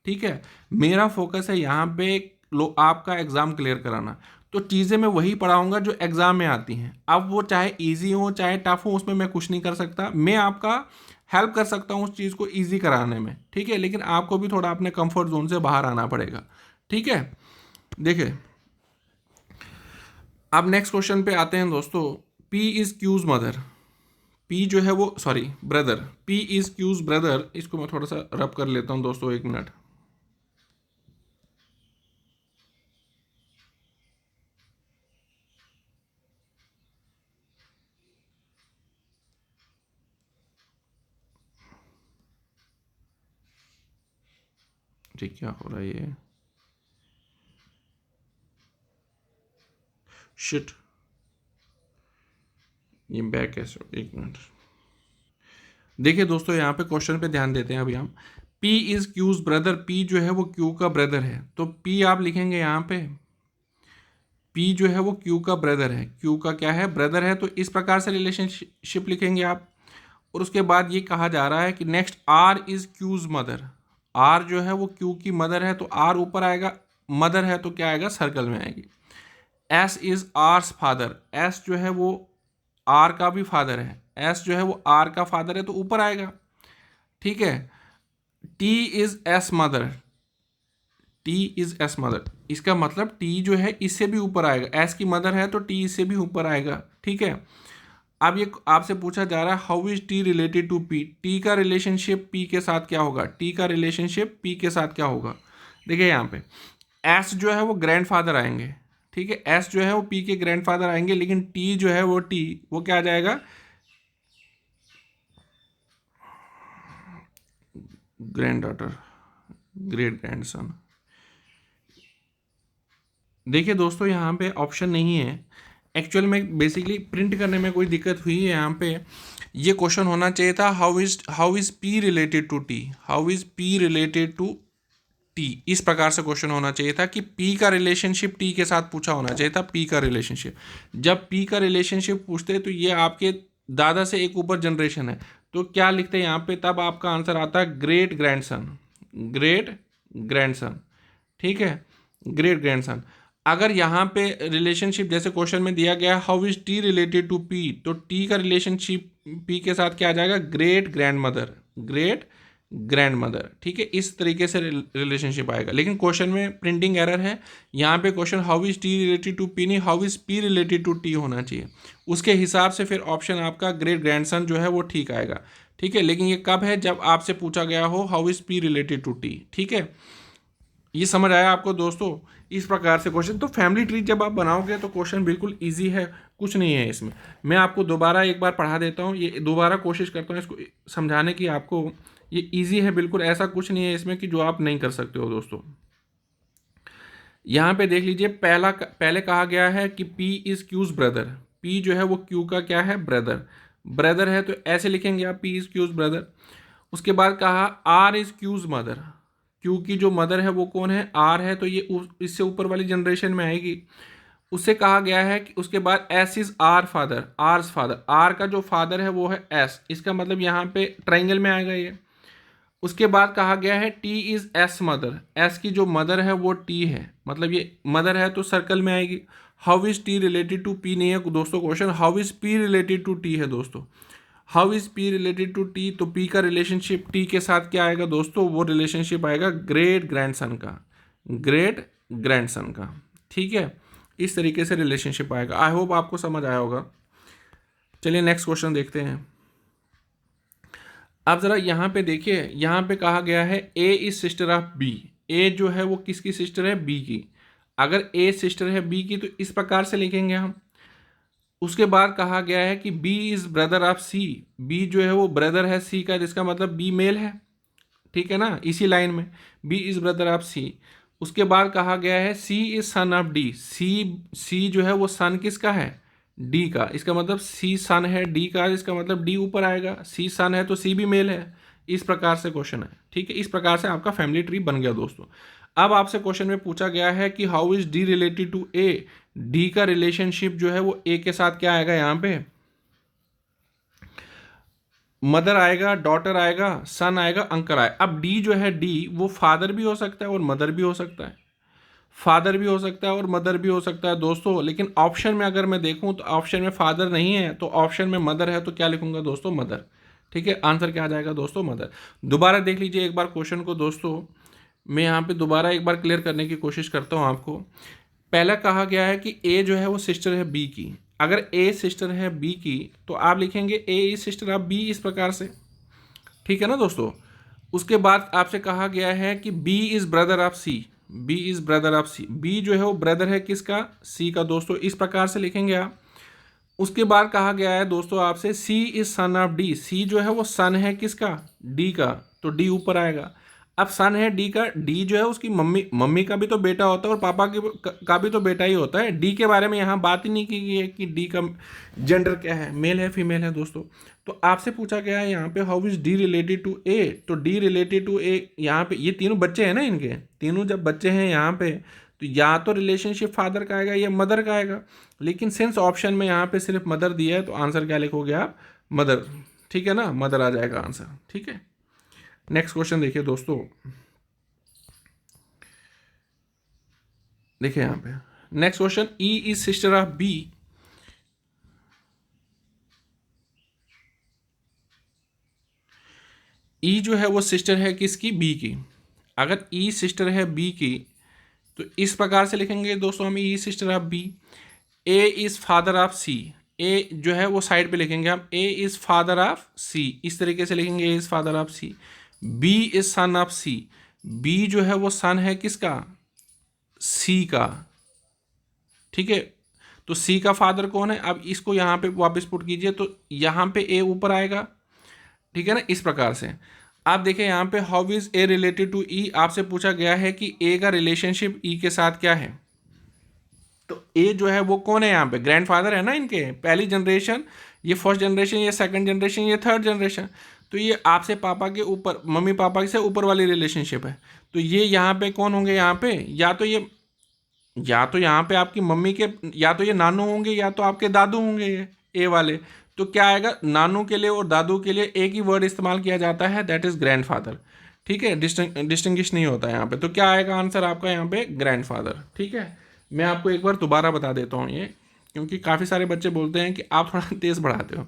ठीक है। मेरा फोकस है यहाँ पे लो आपका एग्ज़ाम क्लियर कराना, तो चीज़ें मैं वही पढ़ाऊँगा जो एग्ज़ाम में आती हैं। अब वो चाहे ईजी हो चाहे टफ हो, उसमें मैं कुछ नहीं कर सकता, मैं आपका हेल्प कर सकता हूँ उस चीज़ को ईजी कराने में, ठीक है, लेकिन आपको भी थोड़ा अपने कंफर्ट जोन से बाहर आना पड़ेगा, ठीक है। देखिए अब नेक्स्ट क्वेश्चन पे आते हैं दोस्तों। P is Q's mother, P जो है वो sorry brother, P is Q's brother, इसको मैं थोड़ा सा रब कर लेता हूँ दोस्तों, एक मिनट। जी क्या हो रहा है ये, शिट, ये बैक कैसे, एक मिनट। देखिए दोस्तों यहाँ पे क्वेश्चन पे ध्यान देते हैं अभी हम। P is Q's brother, P जो है वो क्यू का ब्रदर है, तो पी आप लिखेंगे यहाँ पे, पी जो है वो क्यू का ब्रदर है, क्यू का क्या है, ब्रदर है, तो इस प्रकार से रिलेशनशिप लिखेंगे आप। और उसके बाद ये कहा जा रहा है कि next R is Q's mother, R जो है वो क्यू की मदर है, तो आर ऊपर आएगा, मदर है तो क्या आएगा, सर्कल में आएगी। S is hours father, S जो है वो आर का भी फादर है, एस जो है वो आर का फादर है तो ऊपर आएगा, ठीक है। T is S mother, T is S mother, इसका मतलब टी जो है इससे भी ऊपर आएगा, एस की मदर है तो टी इससे भी ऊपर आएगा, ठीक है। अब ये आपसे पूछा जा रहा है how is T related to P, T का रिलेशनशिप पी के साथ क्या होगा, टी का रिलेशनशिप पी के साथ क्या होगा। देखिए यहाँ पे एस जो है वो ग्रैंडफादर आएंगे, ठीक है, एस जो है वो पी के ग्रैंडफादर आएंगे, लेकिन टी जो है वो टी वो क्या आ जाएगा, ग्रैंड डॉटर, ग्रेट ग्रैंडसन। देखिए दोस्तों यहाँ पे ऑप्शन नहीं है, एक्चुअल में बेसिकली प्रिंट करने में कोई दिक्कत हुई है यहाँ पे। ये क्वेश्चन होना चाहिए था how is P related to T, how is P related to T, इस प्रकार से क्वेश्चन होना चाहिए था कि पी का रिलेशनशिप टी के साथ पूछा होना चाहिए था, पी का रिलेशनशिप। जब पी का रिलेशनशिप पूछते तो ये आपके दादा से एक ऊपर जनरेशन है, तो क्या लिखते हैं यहाँ पे, तब आपका आंसर आता है ग्रेट ग्रैंडसन, ग्रेट ग्रैंडसन, ठीक है, ग्रेट ग्रैंडसन। अगर यहाँ पे रिलेशनशिप जैसे क्वेश्चन में दिया गया how is T related to P, तो टी का रिलेशनशिप पी के साथ क्या आ जाएगा, great grandmother, great grandmother, ठीक है, इस तरीके से रिलेशनशिप आएगा। लेकिन क्वेश्चन में प्रिंटिंग एरर है, यहाँ पे question how is T related to P नहीं, how is P related to T होना चाहिए, उसके हिसाब से फिर ऑप्शन आपका ग्रेट ग्रैंडसन जो है वो ठीक आएगा, ठीक है। लेकिन ये कब है, जब आपसे पूछा गया हो how is P related to T, ठीक है। ये समझ आया आपको दोस्तों, इस प्रकार से क्वेश्चन, तो फैमिली ट्री जब आप बनाओगे तो क्वेश्चन बिल्कुल इजी है, कुछ नहीं है इसमें। मैं आपको दोबारा एक बार पढ़ा देता हूँ, ये दोबारा कोशिश करता हूँ इसको समझाने की आपको, ये इजी है बिल्कुल, ऐसा कुछ नहीं है इसमें कि जो आप नहीं कर सकते हो दोस्तों। यहाँ पे देख लीजिए, पहले कहा गया है कि P is Q's brother, P जो है वो क्यू का क्या है, ब्रदर, ब्रदर है तो ऐसे लिखेंगे आप, पी इज क्यूज ब्रदर। उसके बाद कहा R is Q's mother, Q की जो मदर है वो कौन है, आर है, तो ये इससे ऊपर वाली जनरेशन में आएगी। उससे कहा गया है कि उसके बाद S is R father, R's father, R का जो फादर है वो है एस, इसका मतलब यहाँ पे ट्राइंगल में आएगा ये। उसके बाद कहा गया है T is S mother, S की जो मदर है वो टी है, मतलब ये मदर है तो सर्कल में आएगी। How is T related to P नहीं है दोस्तों question, how is P related to T है दोस्तों, how is P related to T, तो पी का रिलेशनशिप टी के साथ क्या आएगा दोस्तों, वो रिलेशनशिप आएगा ग्रेट ग्रैंडसन का, ग्रेट ग्रैंडसन का, ठीक है, इस तरीके से रिलेशनशिप आएगा। आई होप आपको समझ आया होगा। चलिए नेक्स्ट क्वेश्चन देखते हैं। अब जरा यहाँ पे देखिए, यहाँ पे कहा गया है ए is sister of B, A जो है वो किसकी सिस्टर है, बी की। अगर ए सिस्टर है बी की तो इस प्रकार से लिखेंगे हम। उसके बाद कहा गया है कि B is brother of C, B जो है वो ब्रदर है सी का, जिसका मतलब बी मेल है, ठीक है ना, इसी लाइन में बी इज ब्रदर ऑफ सी। उसके बाद कहा गया है सी इज सन ऑफ डी, सी जो है वो सन किसका है, डी का, इसका मतलब सी सन है डी का, इसका मतलब डी ऊपर आएगा, सी सन है तो सी भी मेल है। इस प्रकार से क्वेश्चन है, ठीक है। इस प्रकार से आपका फैमिली ट्री बन गया दोस्तों। अब आपसे क्वेश्चन में पूछा गया है कि how is D related to A, D का रिलेशनशिप जो है वो ए के साथ क्या आएगा, यहाँ पे मदर आएगा, डॉटर आएगा, सन आएगा, अंकल आएगा। अब डी जो है, डी वो फादर भी हो सकता है और मदर भी हो सकता है, फादर भी हो सकता है और मदर भी हो सकता है दोस्तों। लेकिन ऑप्शन में अगर मैं देखूं तो ऑप्शन में फादर नहीं है, तो ऑप्शन में मदर है, तो क्या लिखूंगा दोस्तों, मदर। ठीक है, आंसर क्या आ जाएगा दोस्तों, मदर। दोबारा देख लीजिए एक बार क्वेश्चन को दोस्तों, मैं यहाँ पे दोबारा एक बार क्लियर करने की कोशिश करता हूँ आपको। पहला कहा गया है कि ए जो है वो सिस्टर है बी की। अगर ए सिस्टर है बी की तो आप लिखेंगे A is sister of B, इस प्रकार से, ठीक है ना दोस्तों। उसके बाद आपसे कहा गया है कि B is brother of C, B is brother of C, B जो है वो ब्रदर है किसका, सी का दोस्तों, इस प्रकार से लिखेंगे आप। उसके बाद कहा गया है दोस्तों आपसे सी इज सन ऑफ डी, सी जो है वो सन है किसका, डी का, तो डी ऊपर आएगा। अब सन है डी का, डी जो है उसकी मम्मी, मम्मी का भी तो बेटा होता है और पापा का भी तो बेटा ही होता है। डी के बारे में यहाँ बात ही नहीं की गई है कि डी का जेंडर क्या है, मेल है फीमेल है दोस्तों। तो आपसे पूछा गया है यहाँ पे how is D related to A, तो डी रिलेटेड टू ए, यहाँ पे ये तीनों बच्चे हैं ना, इनके तीनों जब बच्चे हैं यहाँ पे, तो या तो रिलेशनशिप फादर का आएगा या मदर का आएगा। लेकिन सिंस ऑप्शन में यहाँ पे सिर्फ मदर दिया है तो आंसर क्या लिखोगे आप, मदर, ठीक है ना, मदर आ जाएगा आंसर, ठीक है। नेक्स्ट क्वेश्चन देखिए दोस्तों, देखिए यहाँ पे next question, E is sister of B, E जो है वो सिस्टर है किसकी, बी की। अगर ई सिस्टर है बी की तो इस प्रकार से लिखेंगे दोस्तों हम, E sister of B. A is father of C, A जो है वो साइड पे लिखेंगे हम, A is father of C, इस तरीके से लिखेंगे, A is father of C. B is son of C, B जो है वो सन है किसका, सी का, ठीक है। तो सी का फादर कौन है, अब इसको यहाँ पे वापस पुट कीजिए तो यहाँ पे ए ऊपर आएगा, ठीक है ना, इस प्रकार से। आप देखें यहाँ पे how is A related to E, आपसे पूछा गया है कि ए का रिलेशनशिप ई के साथ क्या है। तो ए जो है वो कौन है, यहाँ पे ग्रैंडफादर है ना इनके, पहली जनरेशन, ये फर्स्ट जनरेशन, ये सेकंड जनरेशन, ये थर्ड जनरेशन। तो ये आपसे पापा के ऊपर, मम्मी पापा से ऊपर वाली रिलेशनशिप है। तो ये यहाँ पे कौन होंगे, यहाँ पे या तो ये, या तो यहाँ पे आपकी मम्मी के, या तो ये नानू होंगे या तो आपके दादू होंगे, ये ए वाले। तो क्या आएगा, नानू के लिए और दादू के लिए एक ही वर्ड इस्तेमाल किया जाता है, दैट इज ग्रैंडफादर, ठीक है, डिस्टिंग्विश नहीं होता यहाँ पे। तो क्या आएगा आंसर आपका यहाँ पे, ग्रैंडफादर, ठीक है। मैं आपको एक बार दोबारा बता देता हूँ ये, क्योंकि काफ़ी सारे बच्चे बोलते हैं कि आप थोड़ा तेज़ बढ़ाते हो,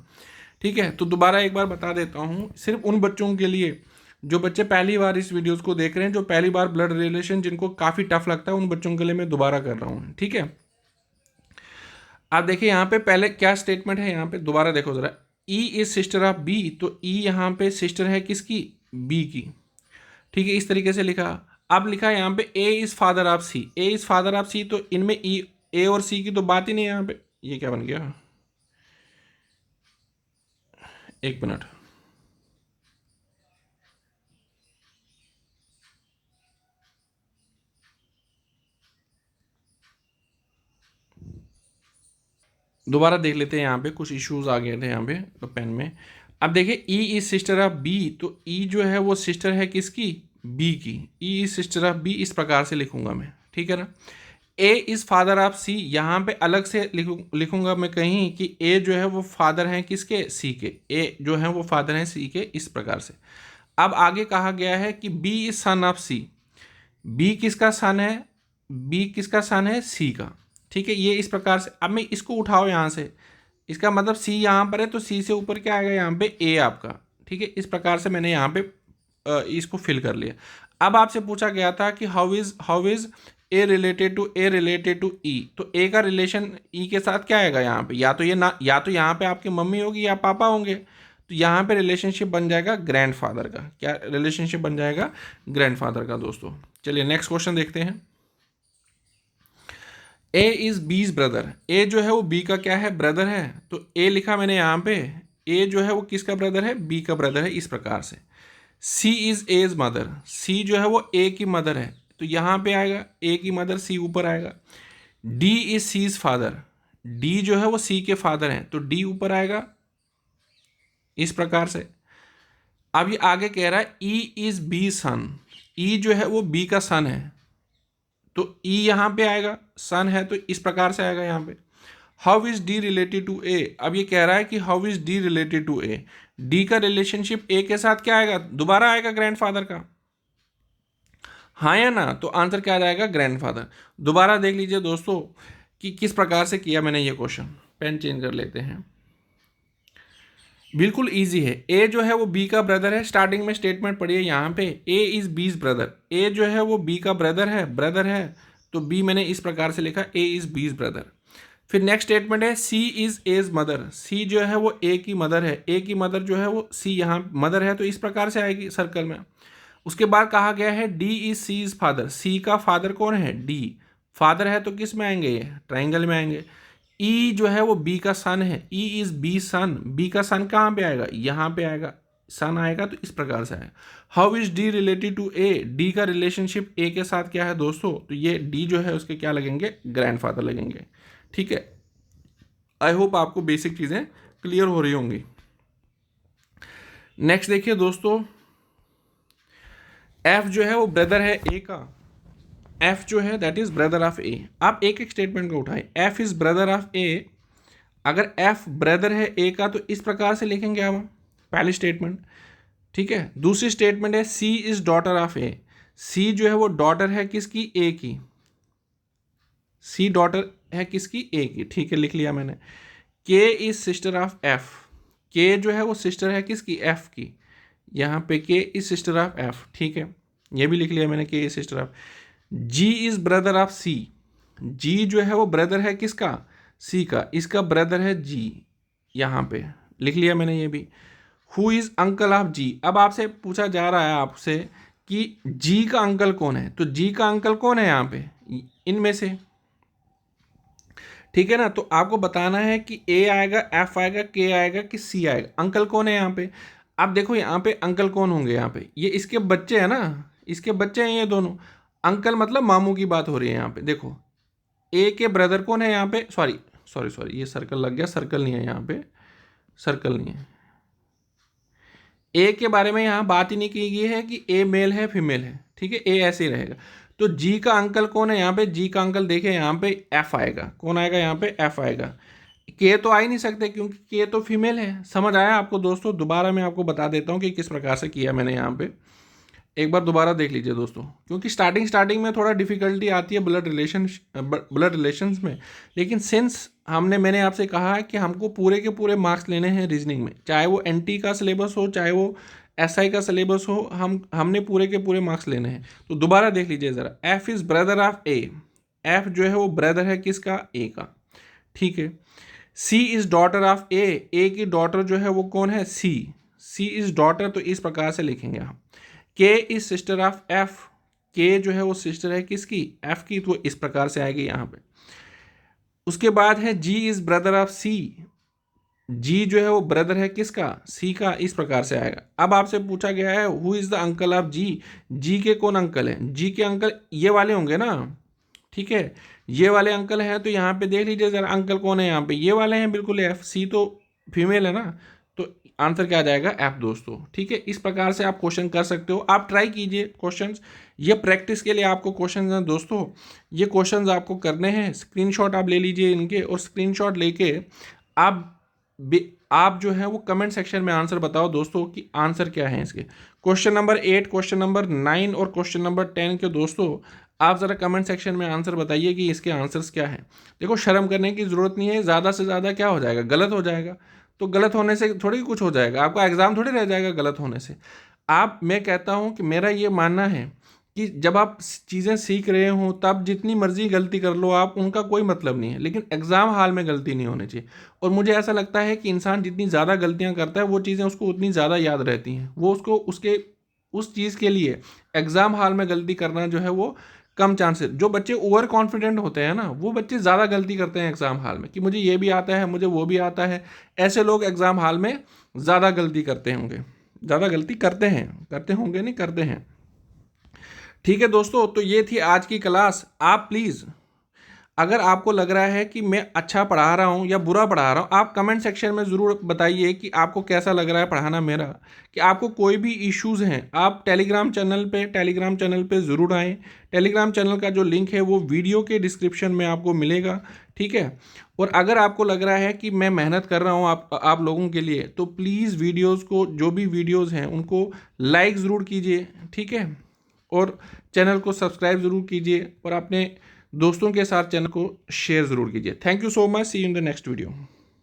ठीक है। तो दोबारा एक बार बता देता हूँ, सिर्फ उन बच्चों के लिए जो बच्चे पहली बार इस वीडियोस को देख रहे हैं, जो पहली बार ब्लड रिलेशन जिनको काफ़ी टफ लगता है, उन बच्चों के लिए मैं दोबारा कर रहा हूँ, ठीक है। आप देखिए यहाँ पे पहले क्या स्टेटमेंट है, यहाँ पे दोबारा देखो जरा, E is sister of B, तो ई यहाँ पे सिस्टर है किसकी, बी की, ठीक है, इस तरीके से लिखा। अब लिखा यहाँ पे A is father of C, A is father of C, तो इनमें ई, ए और सी की तो बात ही नहीं है यहाँ पे। ये क्या बन गया, एक मिनट, दोबारा देख लेते हैं, यहाँ पे कुछ इश्यूज आ गए थे यहाँ पे तो पेन में। अब देखिए E is sister of B, तो ई जो है वो सिस्टर है किसकी, बी की, E is sister of B, इस प्रकार से लिखूंगा मैं, ठीक है ना। A is father of C, यहाँ पे अलग से लिखूंगा मैं कहीं कि ए जो है वो फादर हैं किसके, सी के, ए जो है वो फादर हैं सी के, इस प्रकार से। अब आगे कहा गया है कि B is son of C, B किसका सन है, बी किसका सन है, सी का, ठीक है, ये इस प्रकार से। अब मैं इसको उठाओ यहाँ से, इसका मतलब सी यहाँ पर है तो सी से ऊपर क्या आएगा यहाँ पे, ए आपका, ठीक है। इस प्रकार से मैंने यहाँ पे इसको फिल कर लिया। अब आपसे पूछा गया था कि how is A related to E, तो ए का रिलेशन ई के साथ क्या आएगा यहाँ पे, या तो ये ना, या तो यहाँ पे आपकी मम्मी होगी या पापा होंगे। तो यहाँ पे रिलेशनशिप बन जाएगा ग्रैंडफादर का, क्या रिलेशनशिप बन जाएगा, ग्रैंडफादर का दोस्तों, चलिए नेक्स्ट क्वेश्चन देखते हैं। ए इज बीज ब्रदर, ए जो है वो बी का क्या है, ब्रदर है। तो ए लिखा मैंने यहाँ पे, ए जो है वो किसका ब्रदर है, बी का ब्रदर है, इस प्रकार से। सी इज एज मदर, सी जो है वो ए की मदर है, तो यहाँ पे आएगा ए की मदर, सी ऊपर आएगा। D is C's father, D जो है वो सी के फादर हैं, तो डी ऊपर आएगा इस प्रकार से। अब ये आगे कह रहा है ई इज बी सन, ई जो है वो बी का सन है, तो ई यहाँ पे आएगा, सन है तो इस प्रकार से आएगा यहाँ पे। How is D related to A, अब ये कह रहा है कि how is D related to A, D का रिलेशनशिप ए के साथ क्या आएगा, दोबारा आएगा ग्रैंडफादर का, हाँ या ना, तो आंसर क्या आ जाएगा, ग्रैंडफादर। दोबारा देख लीजिए दोस्तों कि किस प्रकार से किया मैंने ये क्वेश्चन। पेन चेंज कर लेते हैं, बिल्कुल इजी है। ए जो है वो बी का ब्रदर है, स्टार्टिंग में स्टेटमेंट पढ़िए यहाँ पे, ए इज बीज ब्रदर, ए जो है वो बी का ब्रदर है, तो बी मैंने इस प्रकार से लिखा, ए इज बीज ब्रदर। फिर नेक्स्ट स्टेटमेंट है सी इज एज मदर, सी जो है वो ए की मदर है, ए की मदर जो है वो सी यहाँ मदर है, तो इस प्रकार से आएगी सर्कल में। उसके बाद कहा गया है D is C is father, C का फादर कौन है, डी, फादर है तो किस में आएंगे, ये ट्राइंगल में आएंगे। ई जो है वो बी का सन है, E is B son, B का सन कहाँ पे आएगा, यहाँ पे आएगा, सन आएगा, तो इस प्रकार से आएगा। How is D related to A, D का रिलेशनशिप ए के साथ क्या है दोस्तों, तो ये डी जो है उसके क्या लगेंगे, ग्रैंडफादर लगेंगे। ठीक है, आई होप आपको बेसिक चीज़ें क्लियर हो रही होंगी। नेक्स्ट देखिए दोस्तों, एफ जो है वो ब्रदर है ए का, एफ जो है दैट इज ब्रदर ऑफ ए। आप एक एक स्टेटमेंट को उठाएं, F is brother of A, अगर एफ ब्रदर है ए का तो इस प्रकार से लिखेंगे हम, पहली स्टेटमेंट। ठीक है, दूसरी स्टेटमेंट है सी इज डॉटर ऑफ ए, सी जो है वो डॉटर है किसकी, ए की, सी डॉटर है किसकी, ए की। ठीक है, लिख लिया मैंने। K is sister of F, के जो है वो सिस्टर है किसकी, एफ की, यहाँ पे के इज सिस्टर ऑफ एफ। ठीक है, ये भी लिख लिया मैंने, K is sister of. G is brother of C, G जो है वो ब्रदर है किसका, सी का, इसका ब्रदर है जी, यहाँ पे लिख लिया मैंने ये भी। हु इज अंकल ऑफ जी, अब आपसे पूछा जा रहा है आपसे कि जी का अंकल कौन है, तो जी का अंकल कौन है यहाँ पे, इनमें से। ठीक है ना, तो आपको बताना है कि ए आएगा, एफ आएगा, के आएगा कि सी आएगा, अंकल कौन है यहाँ पे। आप देखो यहाँ पे अंकल कौन होंगे, यहाँ पे ये इसके बच्चे हैं ना, इसके बच्चे हैं ये दोनों, अंकल मतलब मामू की बात हो रही है यहाँ पे। देखो ए के ब्रदर कौन है यहाँ पे, सॉरी ये सर्कल लग गया, सर्कल नहीं है यहाँ पे, सर्कल नहीं है। ए के बारे में यहाँ बात ही नहीं की गई है कि ए मेल है फीमेल है, ठीक है, ए ऐसे ही रहेगा। तो जी का अंकल कौन है यहाँ पे, जी का अंकल देखिए यहाँ पे एफ आएगा, कौन आएगा यहाँ पे, एफ आएगा। के तो आ ही नहीं सकते क्योंकि के तो फीमेल है। समझ आया आपको दोस्तों, दोबारा मैं आपको बता देता हूँ कि किस प्रकार से किया मैंने यहाँ पे, एक बार दोबारा देख लीजिए दोस्तों, क्योंकि स्टार्टिंग में थोड़ा डिफिकल्टी आती है ब्लड रिलेशंस में, लेकिन सिंस मैंने आपसे कहा है कि हमको पूरे के पूरे मार्क्स लेने हैं रीजनिंग में, चाहे वो एनटी का सिलेबस हो चाहे वो एसआई का सिलेबस हो, हमने पूरे के पूरे मार्क्स लेने हैं। तो दोबारा देख लीजिए ज़रा, F is brother of A, F जो है वो ब्रदर है किसका, ए का। ठीक है, सी इज़ डॉटर ऑफ ए की डॉटर जो है वो कौन है, सी इज़ डॉटर, तो इस प्रकार से लिखेंगे हम। के इज सिस्टर ऑफ एफ, के जो है वो सिस्टर है किसकी, एफ की, तो इस प्रकार से आएगी यहाँ पे। उसके बाद है जी is brother of C, G जो है वो ब्रदर है किसका, सी का, इस प्रकार से आएगा। अब आपसे पूछा गया है who is the uncle of G, G के कौन अंकल हैं, जी के अंकल ये वाले होंगे ना, ठीक है, ये वाले अंकल हैं, तो यहाँ पे देख लीजिए जरा अंकल कौन है, यहाँ पे ये वाले हैं बिल्कुल, एफ, सी तो फीमेल है ना, तो आंसर क्या आ जाएगा, एफ दोस्तों। ठीक है, इस प्रकार से आप क्वेश्चन कर सकते हो, आप ट्राई कीजिए क्वेश्चंस, ये प्रैक्टिस के लिए आपको क्वेश्चंस हैं दोस्तों, ये क्वेश्चंस आपको करने हैं। स्क्रीनशॉट आप ले लीजिए इनके, और स्क्रीनशॉट लेके आप जो है वो कमेंट सेक्शन में आंसर बताओ दोस्तों कि आंसर क्या है इसके। क्वेश्चन नंबर 8, क्वेश्चन नंबर 9 और क्वेश्चन नंबर 10 के दोस्तों आप ज़रा कमेंट सेक्शन में आंसर बताइए कि इसके आंसर्स क्या हैं। देखो शर्म करने की ज़रूरत नहीं है, ज़्यादा से ज़्यादा क्या हो जाएगा, गलत हो जाएगा, तो गलत होने से थोड़ी कुछ हो जाएगा, आपका एग्ज़ाम थोड़ी रह जाएगा गलत होने से। मैं कहता हूँ कि मेरा ये मानना है कि जब आप चीज़ें सीख रहे हो तब जितनी मर्जी गलती कर लो आप, उनका कोई मतलब नहीं है, लेकिन एग्ज़ाम हाल में गलती नहीं होनी चाहिए। और मुझे ऐसा लगता है कि इंसान जितनी ज़्यादा गलतियाँ करता है वो चीज़ें उसको उतनी ज़्यादा याद रहती हैं, वो उसको उसके उस चीज़ के लिए एग्ज़ाम हॉल में गलती करना जो है वो कम चांसेस। जो बच्चे ओवर कॉन्फिडेंट होते हैं ना, वो बच्चे ज़्यादा गलती करते हैं एग्ज़ाम हॉल में कि मुझे ये भी आता है, मुझे वो भी आता है। ऐसे लोग एग्ज़ाम हॉल में ज़्यादा गलती करते होंगे, ज़्यादा गलती करते हैं, करते होंगे नहीं, करते हैं। ठीक है दोस्तों, तो ये थी आज की क्लास। आप प्लीज़, अगर आपको लग रहा है कि मैं अच्छा पढ़ा रहा हूँ या बुरा पढ़ा रहा हूँ, आप कमेंट सेक्शन में ज़रूर बताइए कि आपको कैसा लग रहा है पढ़ाना मेरा, कि आपको कोई भी इश्यूज़ हैं। आप टेलीग्राम चैनल पे ज़रूर आएँ। टेलीग्राम चैनल का जो लिंक है वो वीडियो के डिस्क्रिप्शन में आपको मिलेगा, ठीक है। और अगर आपको लग रहा है कि मैं मेहनत कर रहा हूँ आप लोगों के लिए, तो प्लीज़ वीडियोज़ को, जो भी वीडियोज़ हैं उनको लाइक ज़रूर कीजिए, ठीक है। और चैनल को सब्सक्राइब ज़रूर कीजिए और अपने दोस्तों के साथ चैनल को शेयर ज़रूर कीजिए। Thank you so much, see you in the next video.